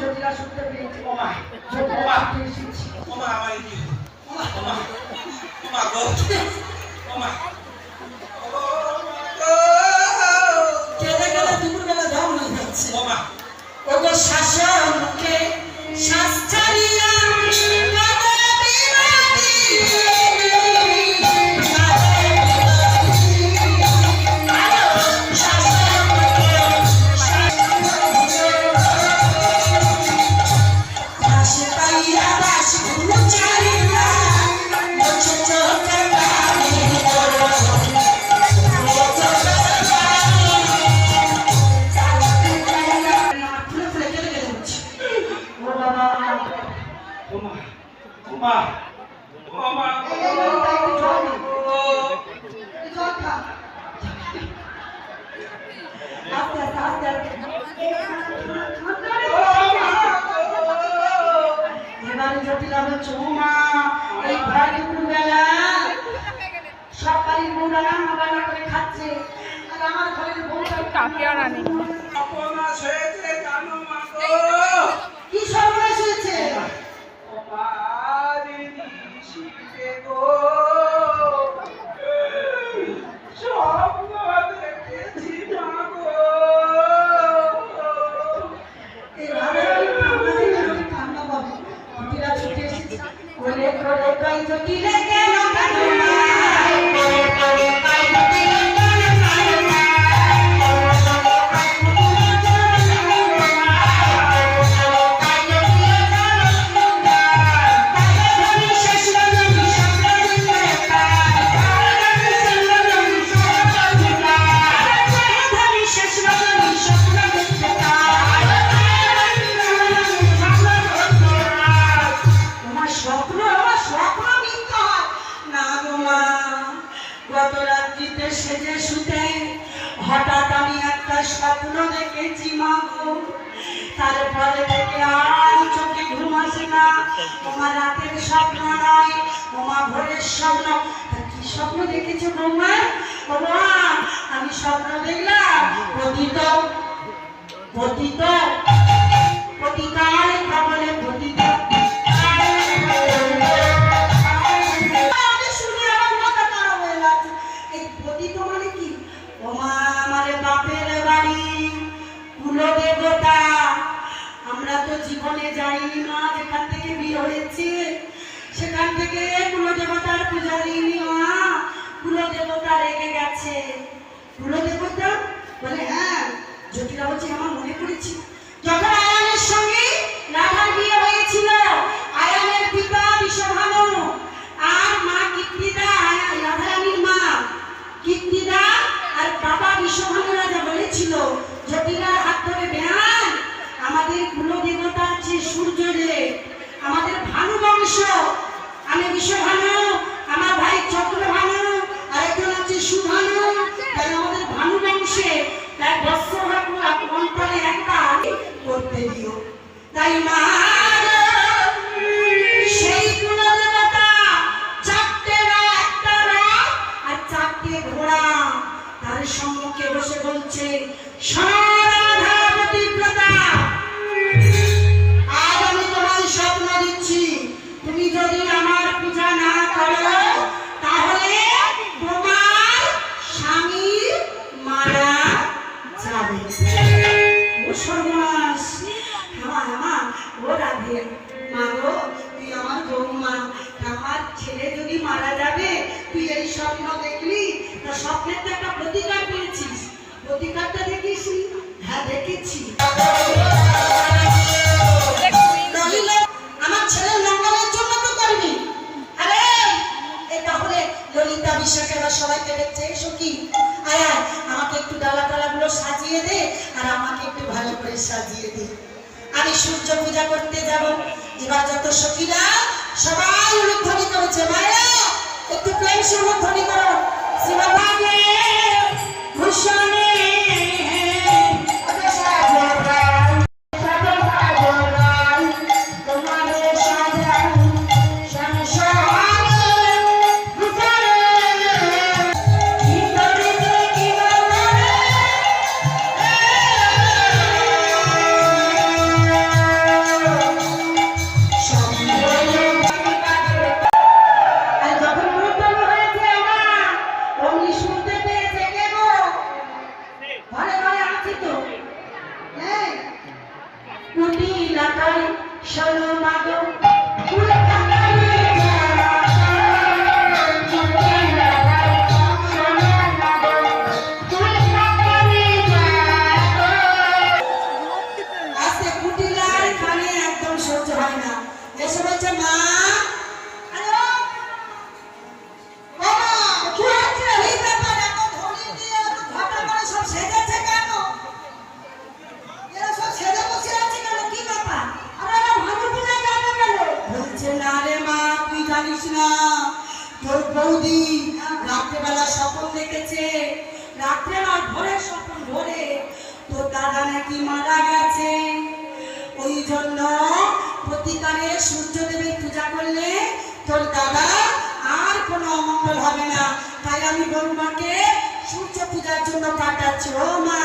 জটিলা শুনতে পেয়েছি ওমা ওমা এসেছি ওমা আমার কি ওমা ওমা ওমা গো ওমা কেটে গেলে দুপুরবেলা যাও না যাচ্ছে ওমা ওগো শাসন মুখে শ্বাস ছাড়িয়া ওমা ওমা এবারে জটিলা বলছো মা এই ভাই দুপুরবেলা সব বাড়ির বউরা রান্না বান্না করে খাচ্ছে আর আমার ঘরের বউটা কাকে আর আনে অপনাশ হয়েছে জানো মা গো কি সর্বনাশ হয়েছে হঠাৎ আমি একটা স্বপ্ন দেখেছি মা গো তারপরে থেকে আর চোখে ঘুম আসে না তোমার রাতের স্বপ্ন নয় তোমার ভোরের স্বপ্ন কি স্বপ্ন দেখেছো বৌমা বাবা আমি স্বপ্ন দেখলাম পতিত পতিত পতিতায় কবলে পতিত আমরা তো জীবনে যাইনি মা যেখান থেকে বিয়ে হয়েছে সেখান থেকে কুলদেবতার পূজারি মা কুলদেবতা রেগে গেছে কুলদেবতা বলে হ্যাঁ জটিলা বলছে আমার মনে পড়েছে যখন আয়ানের সঙ্গে রাধার বিয়ে হয়েছিল আয়ানের পিতা বিষভানু আর মা কীর্তিদা রাধারানীর মা কীর্তিদা আর বাবা বিষভানু রাজা বলেছিল জটিলার হাত ধরে বেহান আমাদের কুলদেবতা আছে সূর্যরে আমাদের ভানু বংশ আমি বিষভানু আমার ভাই চক্রভানু আরেকজন আছে সুভানু তাই আমাদের ভানু বংশে তাই বৎসভানু অন্তরে একটা করতে দিও তাই মা সেই কুলদেবতা চারটে একটা রথ আর চারটে ঘোড়া তার সম্মুখে বসে বলছে রাধা পতিব্রতা আজ আমি তোমার স্বপ্ন দিচ্ছি তুমি যদি আমার পূজা না করো তাহলে তোমার স্বামী মারা যাবে ও সর্বনাশ ও রাধে মা গো তুই আমার বৌমা আমার ছেলে যদি মারা যাবে তুই এই স্বপ্ন দেখলি তা স্বপ্নের তো একটা প্রতিকার পেয়েছিস প্রতিকারটা দেখিস হ্যাঁ দেখেছি আমার ছেলের মঙ্গলের জন্য তো করবি আরে এই তাহলে ললিতা বিশাখা এবার সবাইকে দেখছে এসো কি আয় আয় আমাকে একটু ডালা টালাগুলো সাজিয়ে দে আর আমাকে একটু ভালো করে সাজিয়ে দে আমি সূর্য পূজা করতে যাব এবার যত সখীরা সবাই উলুধ্বনি করেছে মায়েরা একটু প্রেম সে উলুধ্বনি করো শিবভাগে ভূষণে রাত্রে নয় ভোরে স্বপ্ন ভোরে তোর দাদা নাকি মারা গেছে। ওই জন্য প্রতিকারে সূর্যদেবের পূজা করলে তোর দাদা আর কোনো অমঙ্গল হবে না। তাই আমি বড়মাকে সূর্য পূজার জন্য পাঠাচ্ছি। ও মা,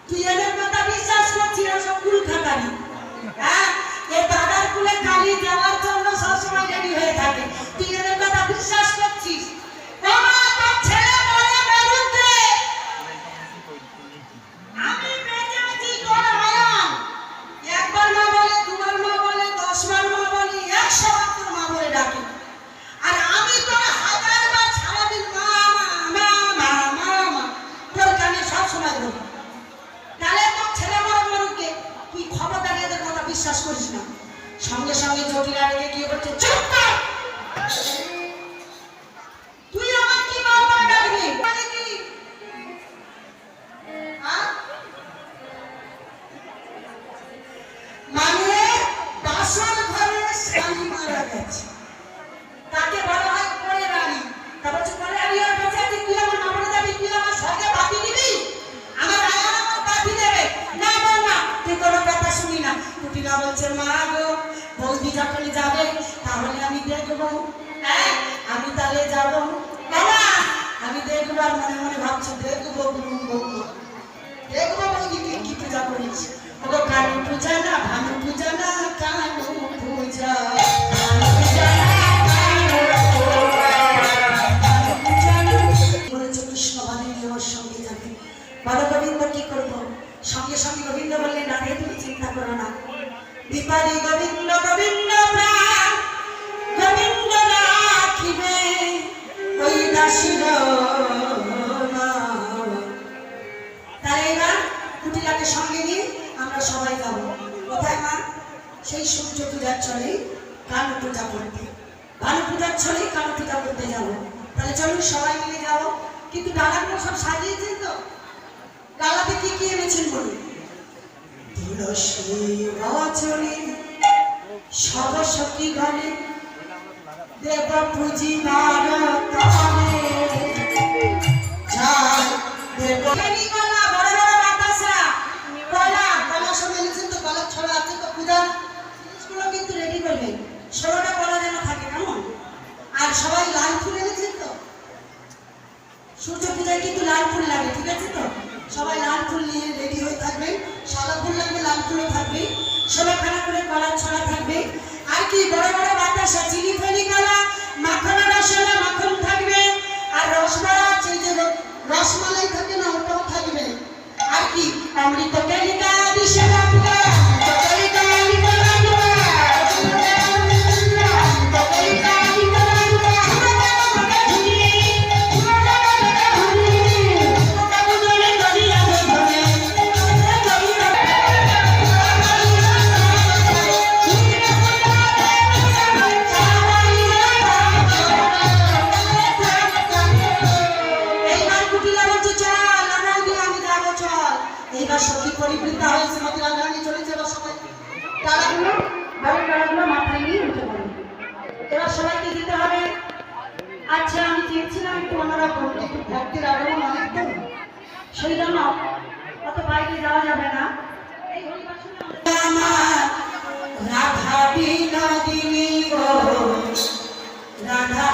তুই এদের কথা বিশ্বাস করছিস? সব কুল খাটারি। হ্যাঁ, এ দাদার কুলে কালি দেওয়ার জন্য সবসময় রেডি হয়ে থাকে। তুই এদের কথা বিশ্বাস করছিস? ও মা, তোর ছেলে মরে মেরুতে আমি বেঁচে আছি তোর হায়াত। একবার মা বলে, দুবার মা বলে, 10 বার মা বলে, 100 বার তোর মা বলে ডাকে। আর আমি তোর 1000 বার সারাদিন মা মা মা মা মা তোর কানে সব সময় বলি। তাহলে তোর ছেলে মরে মরুকে, তুই খবরদার এদের কথা বিশ্বাস করিস না। সঙ্গে সঙ্গে জটিলা রেগে গিয়ে বলছে, চুপ কর। তুই আমার কি বাবা ডাকবি? মানে কি? মানে বাসর ঘরে স্বামী মারা গেছে, তাকে বলা হয় পরে রানী। তারপর পরে রানী আর বলছে, তুই আমার মামনে যাবি, তুই আমার সঙ্গে বাতি দিবি, আমার আয়ার আমার বাতি দেবে না। বল না, তুই কোনো কথা শুনি না। কুটিলা বলছে, মা গো, বৌদি যখন যাবে তাহলে আমি দেখবো। হ্যাঁ, আমি তাহলে যাবো বাবা, আমি দেখবো। আর মনে মনে ভাবছি, দেখবো দেখবো বৌদিকে কি পূজা করিস। ওগো কালী পূজা না, ভানু পূজা না, কানু পূজা, ভানু পূজা না, বলেছে কৃষ্ণ বাদিনী ওর সঙ্গে যাবে। বলো গোবিন্দ কি করবো? সঙ্গে সঙ্গে গোবিন্দ বললেন, রাধে তুমি চিন্তা করো না। বিপারি গোবিন্দ গোবিন্দ প্রাণ গোবিন্দ রাখিবে ওই দাসীর। তাহলে এবার কুটিলাকে সঙ্গে নিয়ে আমরা সবাই যাবো। কোথায় মা? সেই সূর্য পূজার ছলে কানু পূজা করতে, ভানু পূজার ছলে কানু পূজা করতে যাবো। তাহলে চলুন সবাই মিলে যাবো। কিন্তু ডালাগুলো সব সাজিয়েছেন তো? ডালাতে কি কি এনেছেন বলুন? তুলসী বচনে সরস্বতী গণে দেব পূজিবার তনে যায় দেব কলা, বড় বড় বাতাসা কলা। কলা সব এনেছেন তো? কলার ছড়া আছে তো? পূজা জিনিসগুলো কিন্তু রেডি করবেন, 16টা কলা যেন থাকে, কেমন? আর সবাই লাল ফুল এনেছেন তো? সূর্য পূজায় কিন্তু লাল ফুল লাগে, ঠিক আছে তো? সবাই লাল ফুল নিয়ে রেডি হয়ে থাকবেন। সাদা ফুল লাগবে, লাল ফুলও থাকবে, 16খানা করে কলার ছড়া থাকবে। আর কি বড় বড় বাতাসা, চিনি ফেলি কলা, মাখন রসলা মাখন থাকবে। আর রসমালাই, এই যে রসমালাই থাকে না, ওটাও থাকবে। আর কি অমৃত কেলিকা দিশে রাখবে, সখী পরিবৃতা হয়েছে মতিলাল রানী চলেছে। এবার সবাই তারাগুলো বাড়ির তারাগুলো মাথায় নিয়ে উঠে পড়ে। এবার সবাইকে দিতে হবে। আচ্ছা, আমি চেয়েছিলাম একটু অন্যরকম, একটু ভক্তির আগমন অনেক তো, সেই জন্য অত বাইরে যাওয়া যাবে না। এই হরিবাসনে আমার রাধা বিনোদিনী গো রাধা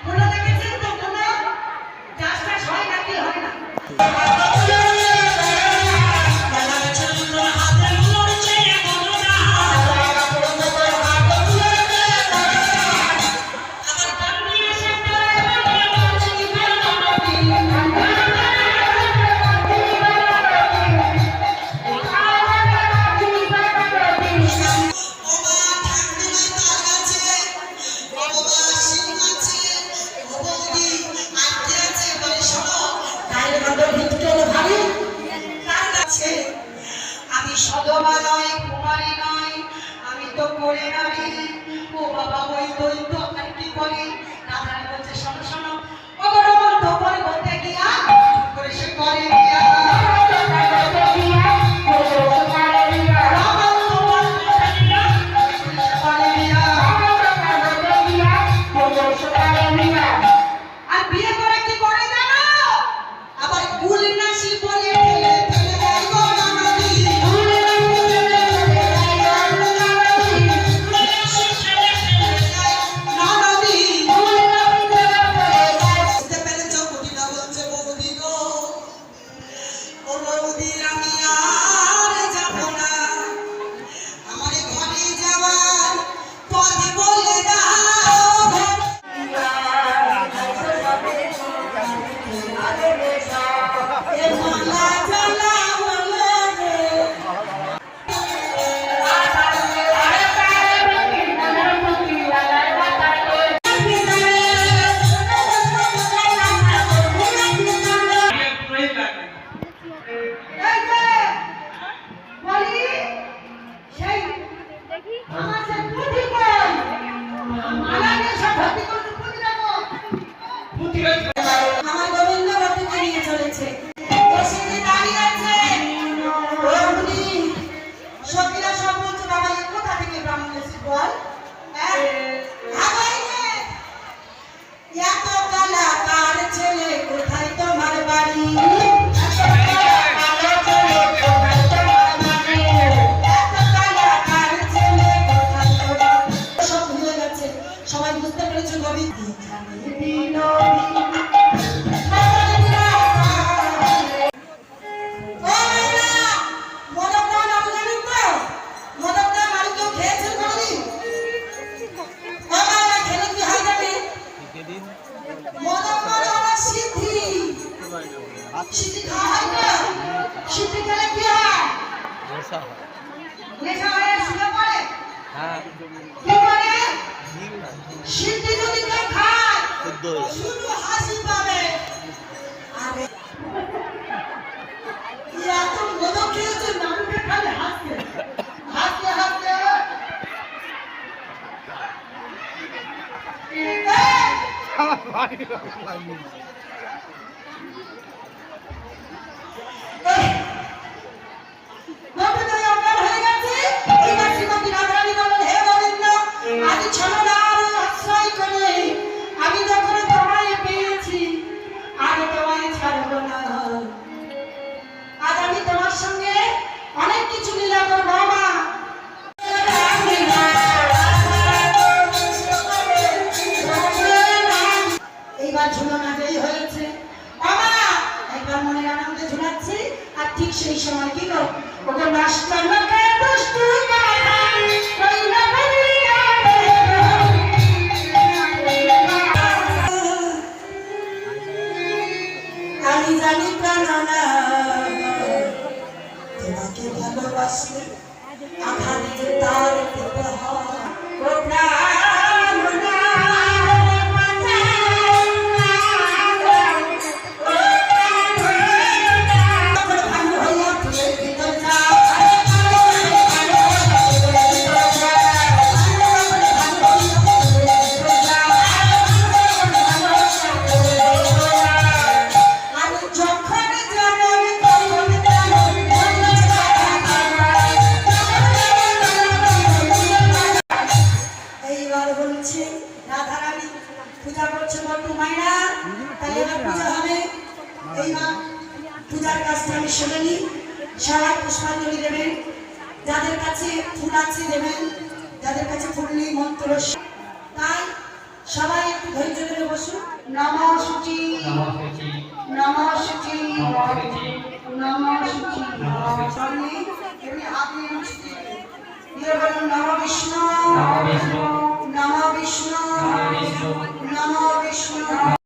কোনো দেখেছেন তো কোনো চাষ টাস হয় নাকি হয় না? আমি সদমা নয়, কুমারী নয়, আমি তো করে নারী। ও বাবা ওই দৈত্য আর কি করে? রাধারানী বলছে শোনো শোনো, অগরমন তো করে বলতে গিয়া করে সে করে গিয়া আর বিয়ে করে কি করে জানো? আবার গুল নাসি বলে ঠেলে ফেলে দেয় গো ননদী। ননদী বুঝতে পেরেছো? কুটিনা বলছে বৌদি গো, ও বৌদি আমি আর যাবো না, আমার ঘরে যাওয়ার পথ বলে দাও। এ মালা জ্বালা হলো রে। এই যে, বলি, সেই আমার সে পুঁথি কই? মালা নিয়ে সব ভর্তি করতে পুঁথি রাখো। আমার গোবিন্দ ভর্তিকে নিয়ে চলেছে। এসে যে দাঁড়িয়ে আছে, অমনি সখীরা সব বলছে, বাবা এ কোথা থেকে ব্রাহ্মণ এসেছে বল? হ্যাঁ? আগাই নে। এত কালাকার ছেলে কোথায় তোমার বাড়ি? এত কালাকার ছেলে কোথায় তোমার বাড়ি? এত কালাকার ছেলে কোথায় তোমার বাড়ি? সব ভুলে গেছে, সবাই বুঝতে পেরেছে গোবিন্দ সিদ্ধি খাওয়া হয় না? সিদ্ধি খেলে কি হয়? নেশা হয়ে শুয়ে পড়ে। কি করে? সিদ্ধি যদি কেউ খায় শুধু হাসি পাবে। আরে এত মদ খেয়েছে, নামকে খালি হাসতে হাসতে হাসতে আমি যখন তোমায় পেয়েছি আর তোমায় ছাড়বো না। আজ আমি তোমার সঙ্গে অনেক কিছু লীলা করবো মা। এইবার ঝুলানো যেই হয়েছে, বাবা একবার মনের আনন্দে ঝুলাচ্ছি, আর ঠিক সেই সময় কি গো, ওকে মাস্টার লোকে দুষ্টু আমি জানি প্রাণনা তোমাকে ভালোবাসলে আঘাতে তার পেতে হয়। ও প্রাণনা পূজা করছে বন্ধু মায়েরা, তাহলে এবার পূজা হবে। এইবার পূজার কাজটা আমি শুনে নিই। সবাই পুষ্পাঞ্জলি দেবেন, যাদের কাছে ফুল আছে দেবেন, যাদের কাছে ফুল নেই মন্ত্র সবাই একটু ধৈর্য ধরে বসুন। নমঃ শুচি নমঃ শুচি নমঃ শুচি নমঃ শুচি চলে এমনি হাত নিয়ে বসতে দিয়ে বলুন নমঃ বিষ্ণু নমঃ বিষ্ণু নমঃ বিষ্ণু নমঃ বিষ্ণু